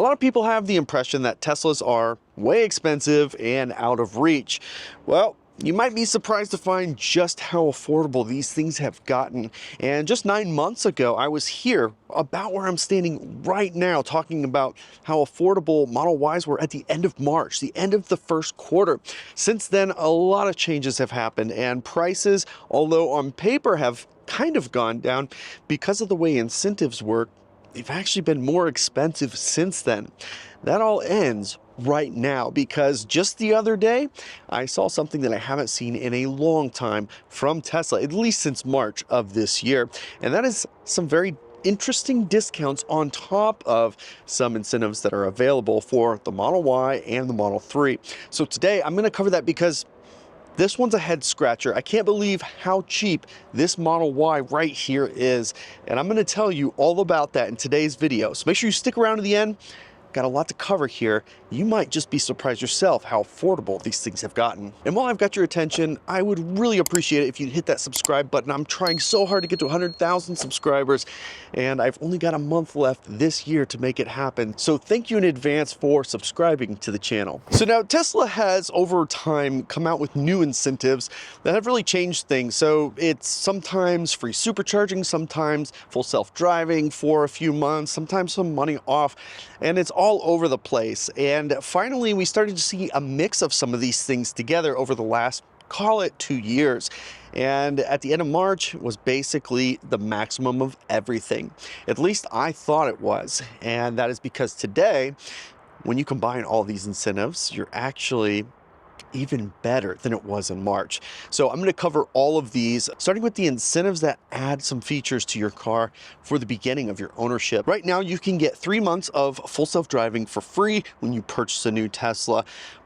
lot of people have the impression that Teslas are way expensive and out of reach. Well, you might be surprised to find just how affordable these things have gotten. And just 9 months ago, I was here about where I'm standing right now, talking about how affordable Model Ys were at the end of March, the end of the first quarter. Since then, a lot of changes have happened, and prices, although on paper have kind of gone down because of the way incentives work, they've actually been more expensive since then. That all ends right now because just the other day, I saw something that I haven't seen in a long time from Tesla, at least since March of this year. And that is some very interesting discounts on top of some incentives that are available for the Model Y and the Model 3. So today I'm going to cover that because this one's a head scratcher. I can't believe how cheap this Model Y right here is. And I'm going to tell you all about that in today's video. So make sure you stick around to the end. Got a lot to cover here. You might just be surprised yourself how affordable these things have gotten. And while I've got your attention, I would really appreciate it if you'd hit that subscribe button. I'm trying so hard to get to 100,000 subscribers, and I've only got a month left this year to make it happen. So thank you in advance for subscribing to the channel. So now Tesla has over time come out with new incentives that have really changed things. So it's sometimes free supercharging, sometimes full self-driving for a few months, sometimes some money off, and it's all over the place. And finally, we started to see a mix of some of these things together over the last, call it 2 years. And at the end of March was basically the maximum of everything. At least I thought it was. And that is because today, when you combine all these incentives, you're actually even better than it was in March. So I'm going to cover all of these, starting with the incentives that add some features to your car for the beginning of your ownership. Right now, you can get 3 months of full self-driving for free when you purchase a new Tesla.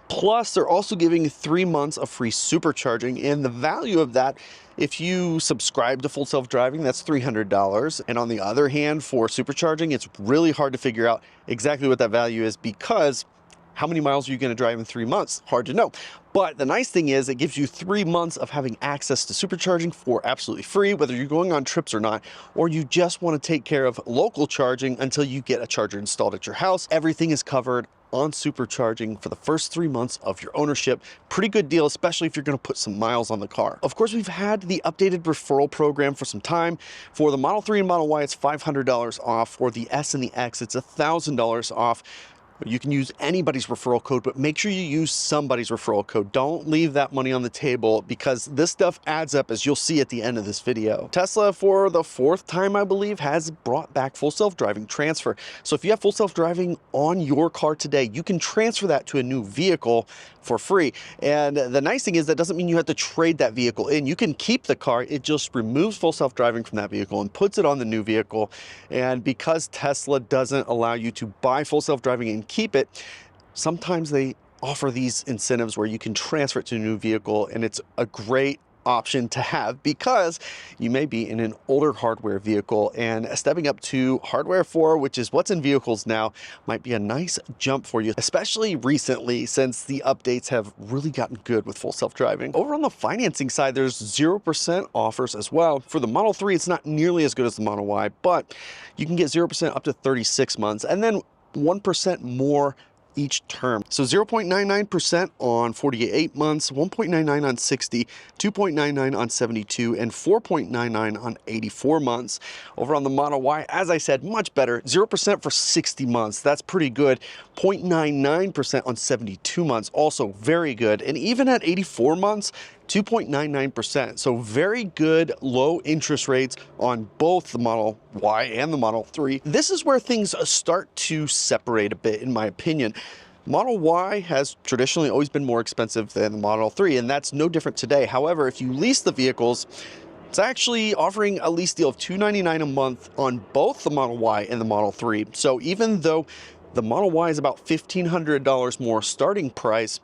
Plus, they're also giving 3 months of free supercharging, and the value of that, if you subscribe to full self-driving, that's $300. And on the other hand, for supercharging, it's really hard to figure out exactly what that value is because how many miles are you going to drive in 3 months? Hard to know. But the nice thing is it gives you 3 months of having access to supercharging for absolutely free, whether you're going on trips or not, or you just want to take care of local charging until you get a charger installed at your house. Everything is covered on supercharging for the first 3 months of your ownership. Pretty good deal, especially if you're going to put some miles on the car. Of course, we've had the updated referral program for some time. For the Model 3 and Model Y, it's $500 off. For the S and the X, it's $1,000 off. You can use anybody's referral code, but make sure you use somebody's referral code. Don't leave that money on the table because this stuff adds up, as you'll see at the end of this video. Tesla, for the 4th time, I believe, has brought back full self-driving transfer. So if you have full self-driving on your car today, you can transfer that to a new vehicle for free. And the nice thing is that doesn't mean you have to trade that vehicle in. You can keep the car. It just removes full self-driving from that vehicle and puts it on the new vehicle. And because Tesla doesn't allow you to buy full self-driving and keep it, sometimes they offer these incentives where you can transfer it to a new vehicle, and it's a great option to have because you may be in an older hardware vehicle, and stepping up to hardware 4, which is what's in vehicles now, might be a nice jump for you, especially recently since the updates have really gotten good with full self-driving. Over on the financing side, there's 0% offers as well. For the Model 3, it's not nearly as good as the Model Y, but you can get 0% up to 36 months and then 1% more each term. So 0.99% on 48 months, 1.99 on 60, 2.99 on 72, and 4.99 on 84 months. Over on the Model Y, as I said, much better. 0% for 60 months. That's pretty good. 0.99% on 72 months. Also very good. And even at 84 months, 2.99%. So very good low interest rates on both the Model Y and the Model 3. This is where things start to separate a bit, in my opinion. Model Y has traditionally always been more expensive than the Model 3, and that's no different today. However, if you lease the vehicles, it's actually offering a lease deal of $299 a month on both the Model Y and the Model 3. So even though the Model Y is about $1,500 more starting price,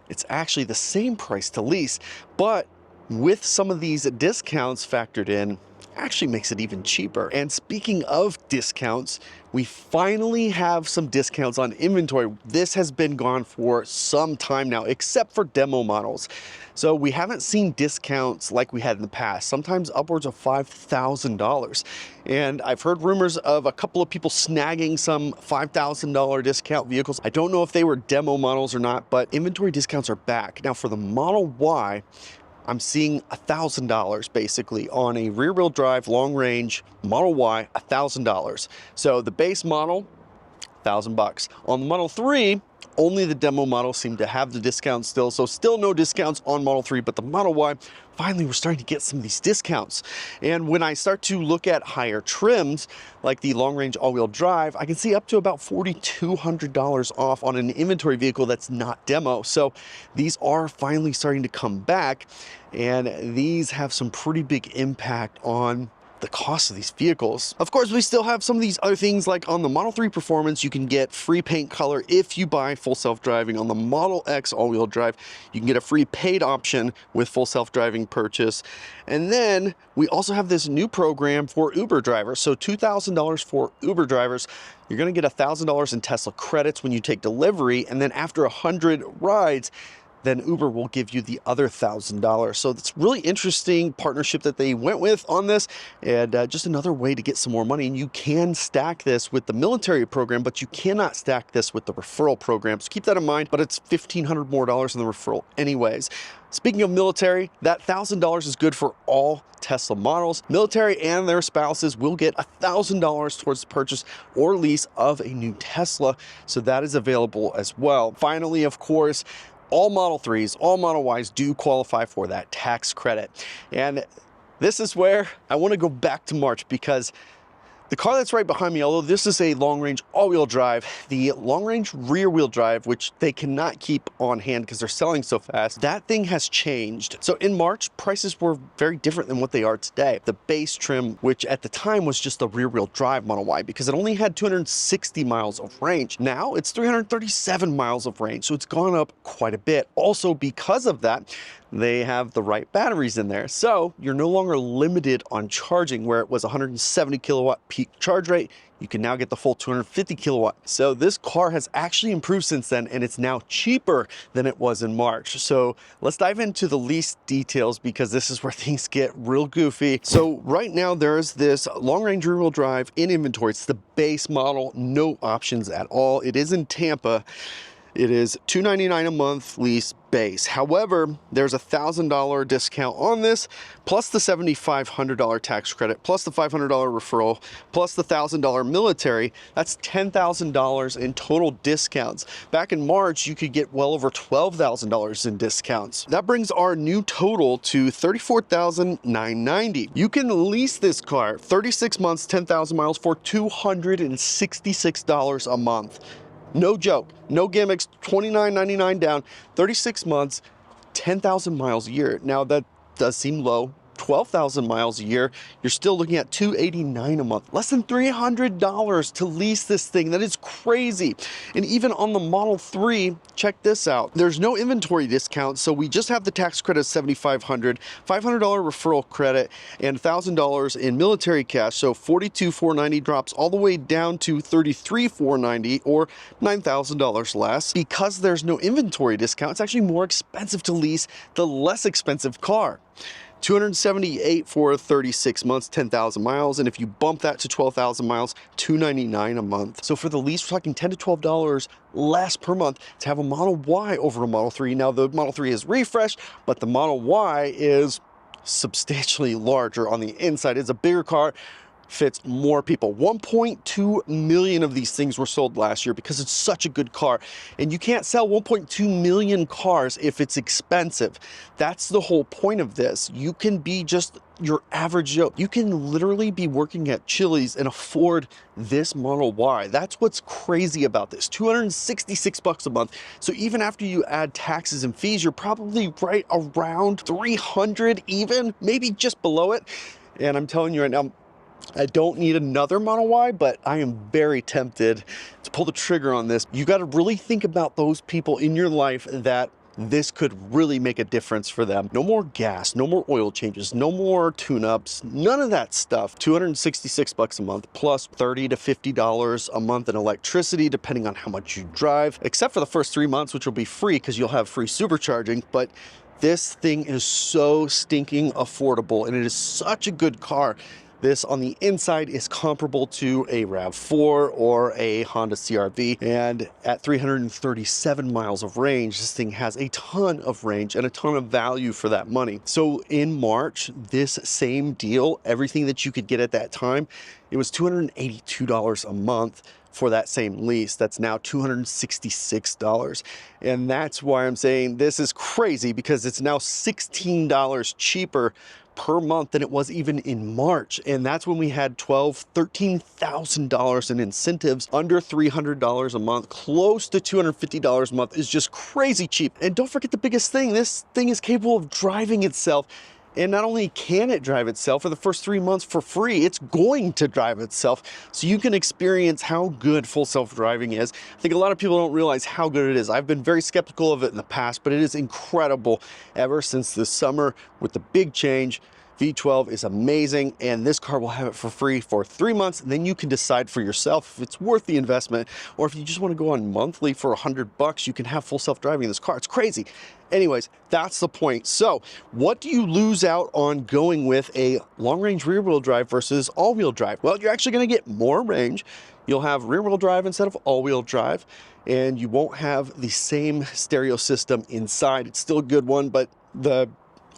it's actually the same price to lease, but with some of these discounts factored in, actually makes it even cheaper. And speaking of discounts, we finally have some discounts on inventory. This has been gone for some time now, except for demo models. So we haven't seen discounts like we had in the past, sometimes upwards of $5,000. And I've heard rumors of a couple of people snagging some $5,000 discount vehicles. I don't know if they were demo models or not, but inventory discounts are back. Now for the Model Y, I'm seeing $1,000 basically on a rear-wheel drive, long-range Model Y, $1,000. So the base model, $1,000. On the Model 3, only the demo models seem to have the discounts still, so still no discounts on Model 3, but the Model Y, finally we're starting to get some of these discounts. And when I start to look at higher trims, like the long-range all-wheel drive, I can see up to about $4,200 off on an inventory vehicle that's not demo. So these are finally starting to come back, and these have some pretty big impact on the cost of these vehicles. Of course, we still have some of these other things, like on the Model 3 Performance, you can get free paint color if you buy full self-driving. On the Model X all-wheel drive, you can get a free paid option with full self-driving purchase. And then we also have this new program for Uber drivers. So $2,000 for Uber drivers. You're gonna get $1,000 in Tesla credits when you take delivery, and then after 100 rides, then Uber will give you the other $1,000. So it's really interesting partnership that they went with on this, and just another way to get some more money. And you can stack this with the military program, but you cannot stack this with the referral program. So keep that in mind, but it's $1,500 more in the referral anyways. Speaking of military, that $1,000 is good for all Tesla models. Military and their spouses will get $1,000 towards the purchase or lease of a new Tesla. So that is available as well. Finally, of course, all Model 3s, all Model Ys do qualify for that tax credit. And this is where I want to go back to March, because the car that's right behind me, although this is a long-range all-wheel drive, the long-range rear-wheel drive, which they cannot keep on hand because they're selling so fast, that thing has changed. So in March, prices were very different than what they are today. The base trim, which at the time was just a rear-wheel drive Model Y, because it only had 260 miles of range. Now it's 337 miles of range, so it's gone up quite a bit. Also, because of that, they have the right batteries in there. So you're no longer limited on charging, where it was 170 kilowatt peak charge rate. You can now get the full 250 kilowatt. So this car has actually improved since then, and it's now cheaper than it was in March. So let's dive into the lease details, because this is where things get real goofy. So right now there's this long-range rear-wheel drive in inventory. It's the base model, no options at all. It is in Tampa. It is $299 a month lease base. However, there's $1,000 discount on this, plus the $7,500 tax credit, plus the $500 referral, plus the $1,000 military. That's $10,000 in total discounts. Back in March, you could get well over $12,000 in discounts. That brings our new total to $34,990. You can lease this car 36 months, 10,000 miles for $266 a month. No joke, no gimmicks, $29.99 down, 36 months, 10,000 miles a year. Now that does seem low. 12,000 miles a year, you're still looking at $289 a month, less than $300 to lease this thing. That is crazy. And even on the Model 3, check this out. There's no inventory discount, so we just have the tax credit of $7,500, $500 referral credit, and $1,000 in military cash. So $42,490 drops all the way down to $33,490, or $9,000 less. Because there's no inventory discount, it's actually more expensive to lease the less expensive car. $278 for 36 months, 10,000 miles, and if you bump that to 12,000 miles, $299 a month. So for the lease, we're talking $10 to $12 less per month to have a Model Y over a Model 3. Now the Model 3 is refreshed, but the Model Y is substantially larger on the inside. It's a bigger car, fits more people. 1.2 million of these things were sold last year because it's such a good car. And you can't sell 1.2 million cars if it's expensive. That's the whole point of this. You can be just your average Joe. You can literally be working at Chili's and afford this Model Y. That's what's crazy about this. $266 a month. So even after you add taxes and fees, you're probably right around 300 even, maybe just below it. And I'm telling you right now, I don't need another Model Y, but I am very tempted to pull the trigger on this. You got to really think about those people in your life that this could really make a difference for them. No more gas, no more oil changes, no more tune-ups, none of that stuff. $266 a month plus $30 to $50 a month in electricity, depending on how much you drive, except for the first 3 months, which will be free because you'll have free supercharging. But this thing is so stinking affordable, and it is such a good car. This on the inside is comparable to a RAV4 or a Honda CR-V, and at 337 miles of range, this thing has a ton of range and a ton of value for that money. So in March, this same deal, everything that you could get at that time, it was $282 a month for that same lease. That's now $266. And that's why I'm saying this is crazy, because it's now $16 cheaper per month than it was even in March. And that's when we had $13,000 in incentives. Under $300 a month, close to $250 a month is just crazy cheap. And don't forget the biggest thing, this thing is capable of driving itself. And not only can it drive itself for the first 3 months for free, it's going to drive itself. So you can experience how good full self-driving is. I think a lot of people don't realize how good it is. I've been very skeptical of it in the past, but it is incredible ever since this summer with the big change. V12 is amazing, and this car will have it for free for 3 months, and then you can decide for yourself if it's worth the investment, or if you just want to go on monthly for $100, you can have full self-driving in this car. It's crazy. Anyways, that's the point. So what do you lose out on going with a long-range rear-wheel drive versus all-wheel drive? Well, you're actually going to get more range. You'll have rear-wheel drive instead of all-wheel drive, and you won't have the same stereo system inside. It's still a good one, but the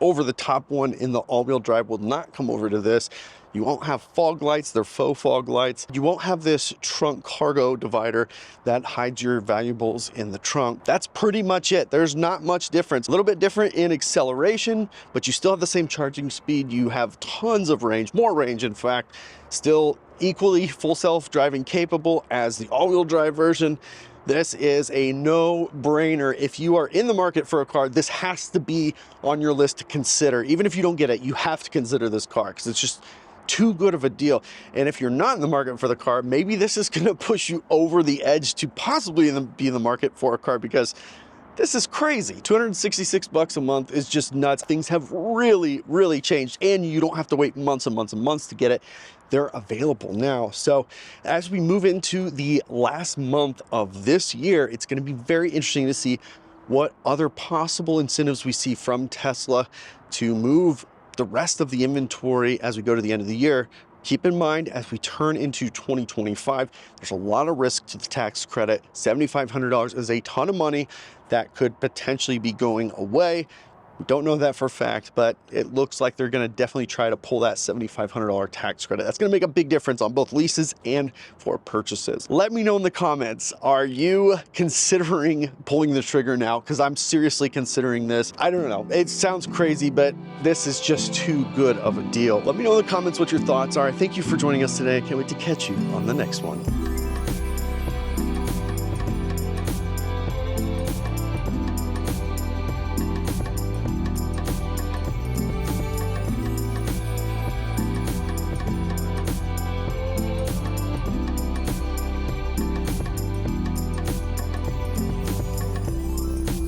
over-the-top one in the all-wheel drive will not come over to this. You won't have fog lights, they're faux fog lights. You won't have this trunk cargo divider that hides your valuables in the trunk. That's pretty much it. There's not much difference. A little bit different in acceleration, but you still have the same charging speed. You have tons of range, more range in fact, still equally full self-driving capable as the all-wheel drive version. This is a no-brainer. If you are in the market for a car, this has to be on your list to consider. Even if you don't get it, you have to consider this car because it's just too good of a deal. And if you're not in the market for the car, maybe this is going to push you over the edge to possibly be in the market for a car, because this is crazy. $266 a month is just nuts. Things have really, really changed, and you don't have to wait months and months and months to get it. They're available now. So as we move into the last month of this year, it's going to be very interesting to see what other possible incentives we see from Tesla to move the rest of the inventory as we go to the end of the year. Keep in mind, as we turn into 2025, there's a lot of risk to the tax credit. $7,500 is a ton of money that could potentially be going away. We don't know that for a fact, but it looks like they're going to definitely try to pull that $7,500 tax credit. That's going to make a big difference on both leases and for purchases. Let me know in the comments, are you considering pulling the trigger now? Because I'm seriously considering this. I don't know. It sounds crazy, but this is just too good of a deal. Let me know in the comments what your thoughts are. Thank you for joining us today. I can't wait to catch you on the next one.